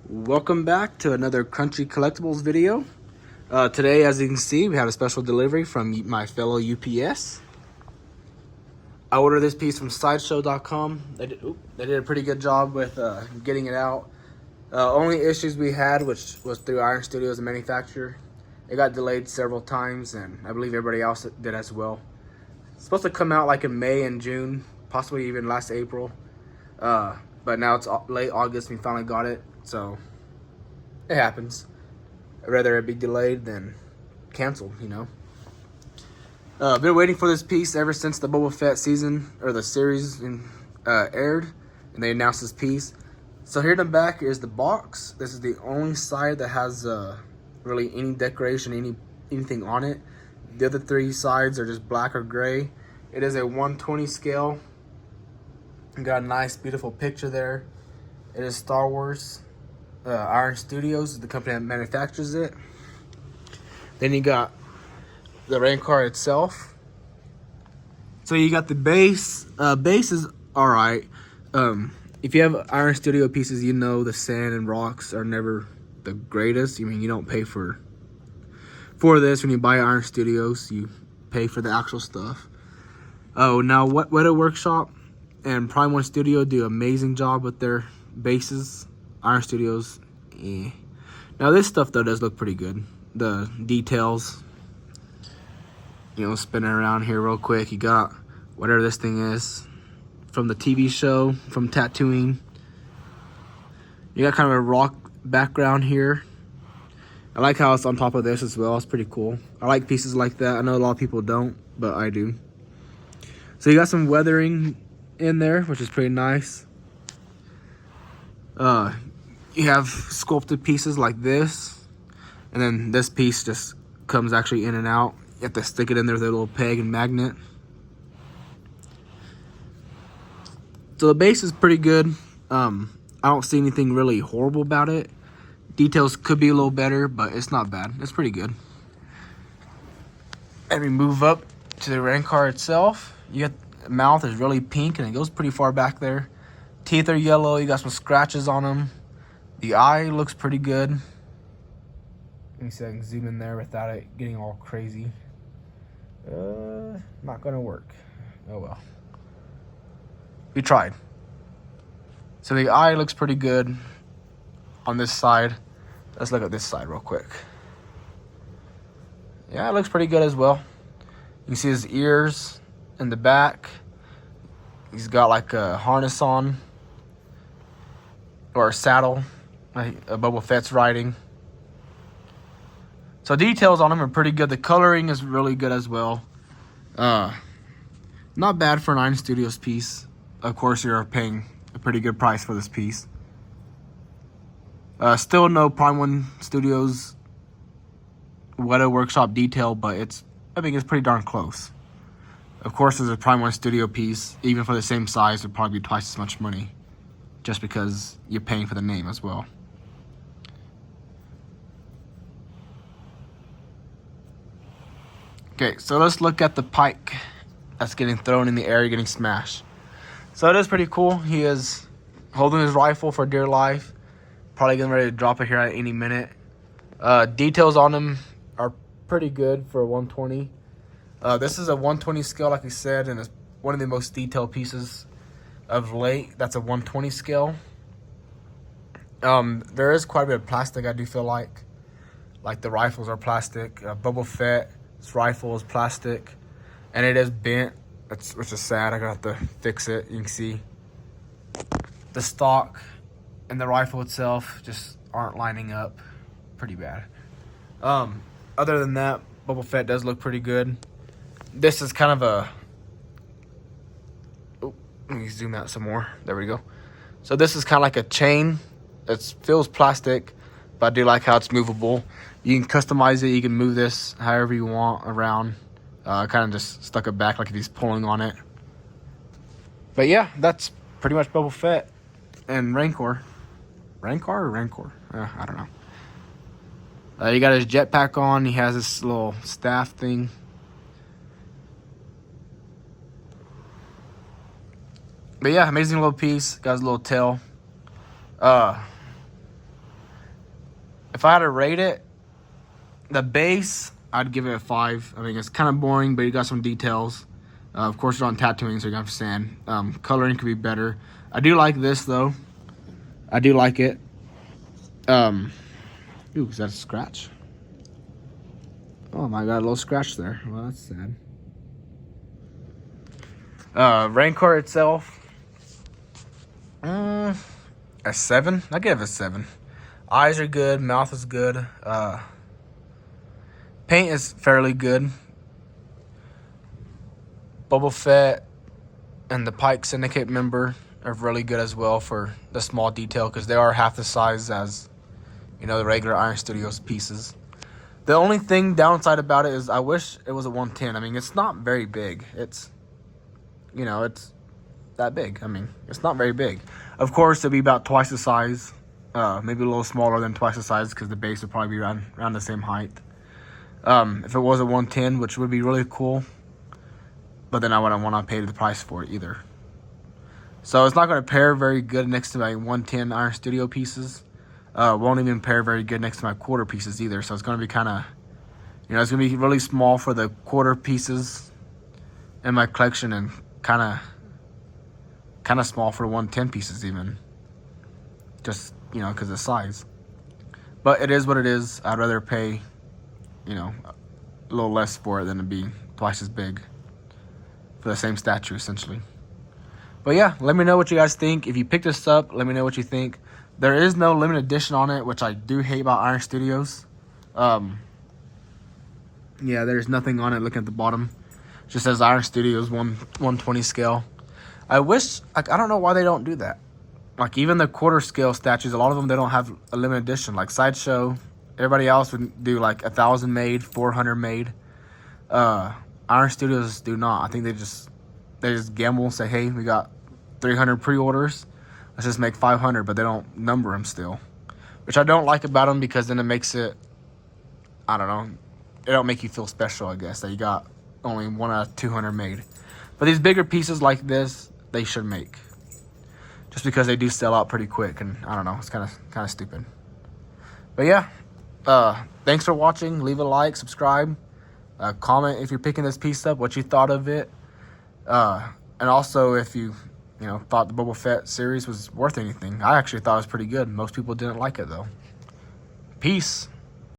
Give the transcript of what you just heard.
Welcome back to another Crunchy Collectibles video. Today, as you can see, we have a special delivery from my fellow UPS. I ordered this piece from Sideshow.com. They did a pretty good job with getting it out. Only issues we had, which was through Iron Studios, the manufacturer. It got delayed several times, and I believe everybody else did as well. It's supposed to come out like in May and June, possibly even last April. But now it's late August and we finally got it, so it happens. I'd rather it be delayed than canceled, you know. Been waiting for this piece ever since the Boba Fett season, or the series aired, and they announced this piece. So here in the back is the box. This is the only side that has really any decoration, anything on it. The other three sides are just black or gray. It is a 120 scale. Got a nice, beautiful picture there. It is Star Wars. Iron Studios is the company that manufactures it. Then you got the Rancor itself. So you got the base. Base is alright. If you have Iron Studio pieces, you know the sand and rocks are never the greatest. I mean, you don't pay for this when you buy Iron Studios. You pay for the actual stuff. Oh, now Weta Workshop and Prime One Studio do an amazing job with their bases. Iron Studios, Now this stuff though does look pretty good. The details, you know, spinning around here real quick. You got whatever this thing is from the TV show, from Tatooine. You got kind of a rock background here. I like how it's on top of this as well. It's pretty cool. I like pieces like that. I know a lot of people don't, but I do. So you got some weathering in there, which is pretty nice. You have sculpted pieces like this, and then this piece just comes actually in and out. You have to stick it in there with a little peg and magnet. So the base is pretty good. I don't see anything really horrible about it. Details could be a little better, but it's not bad. It's pretty good. And we move up to the Rancor itself. You got the mouth is really pink and it goes pretty far back there. Teeth are yellow. You got some scratches on them. The eye looks pretty good. Let me see if I can zoom in there without it getting all crazy. Not gonna work. Oh well. We tried. So the eye looks pretty good on this side. Let's look at this side real quick. Yeah, it looks pretty good as well. You can see his ears in the back. He's got like a harness on, or a saddle, like Boba Fett's riding. So details on him are pretty good. The coloring is really good as well. Not bad for an Iron Studios piece. Of course, you're paying a pretty good price for this piece. Still no Prime One Studios Weta Workshop detail, but I think it's pretty darn close. Of course, as a Prime One Studio piece, even for the same size, it would probably be twice as much money, just because you're paying for the name as well. Okay, so let's look at the pike that's getting thrown in the air, getting smashed. So it is pretty cool. He is holding his rifle for dear life. Probably getting ready to drop it here at any minute. Details on him are pretty good for a 120. This is a 120 scale, like I said, and it's one of the most detailed pieces of late. That's a 120 scale. There is quite a bit of plastic, I do feel like. Like the rifles are plastic. Boba Fett's rifle is plastic. And it is bent, which is sad. I'm going to have to fix it. You can see the stock and the rifle itself just aren't lining up. Pretty bad. Other than that, Boba Fett does look pretty good. This is kind of a... Oh, let me zoom out some more. There we go. So this is kind of like a chain. It feels plastic, but I do like how it's movable. You can customize it. You can move this however you want around. Kind of just stuck it back like if he's pulling on it. But yeah, that's pretty much Boba Fett and Rancor. Rancor or Rancor? I don't know. You got his jetpack on. He has this little staff thing. But yeah, amazing little piece. Got his little tail. if I had to rate it, the base, I'd give it a 5. I mean, it's kind of boring, but you got some details. Of course, it's on tattooing, so you got sand. Coloring could be better. I do like this, though. I do like it. Ooh, is that a scratch? Oh my god, a little scratch there. Well, that's sad. Rancor itself, a 7. I give it a 7. Eyes are good. Mouth is good. Paint is fairly good. Boba Fett and the Pike Syndicate member are really good as well for the small detail, because they are half the size as, you know, the regular Iron Studios pieces. The only thing downside about it is I wish it was a 110. I mean, it's not very big. It's, you know, it's that big. I mean, it's not very big. Of course, it'd be about twice the size. Maybe a little smaller than twice the size, because the base would probably be around the same height. If it was a 110, which would be really cool. But then I wouldn't want to pay the price for it either. So it's not going to pair very good next to my 110 Iron Studio pieces. Won't even pair very good next to my quarter pieces either. So it's going to be kind of, you know, it's going to be really small for the quarter pieces in my collection, and kind of small for 110 pieces even. Just, you know, because of size. But it is what it is. I'd rather pay, you know, a little less for it than to be twice as big for the same statue, essentially. But yeah, let me know what you guys think. If you picked this up, let me know what you think. There is no limited edition on it, which I do hate about Iron Studios. Yeah, there's nothing on it. Looking at the bottom, it just says Iron Studios 120 scale. I wish, like, I don't know why they don't do that. Like, even the quarter scale statues, a lot of them, they don't have a limited edition. Like Sideshow, everybody else would do like 1,000 made, 400 made. Iron Studios do not. I think they just gamble and say, hey, we got 300 pre-orders. Let's just make 500, but they don't number them still. Which I don't like about them, because then it makes it, I don't know, it don't make you feel special, I guess, that you got only 1 out of 200 made. But these bigger pieces like this, they should make. Just because they do sell out pretty quick, and I don't know, it's kind of stupid. But yeah, thanks for watching. Leave a like, subscribe, comment if you're picking this piece up, what you thought of it. And also if you thought the Boba Fett series was worth anything. I actually thought it was pretty good. Most people didn't like it though. Peace.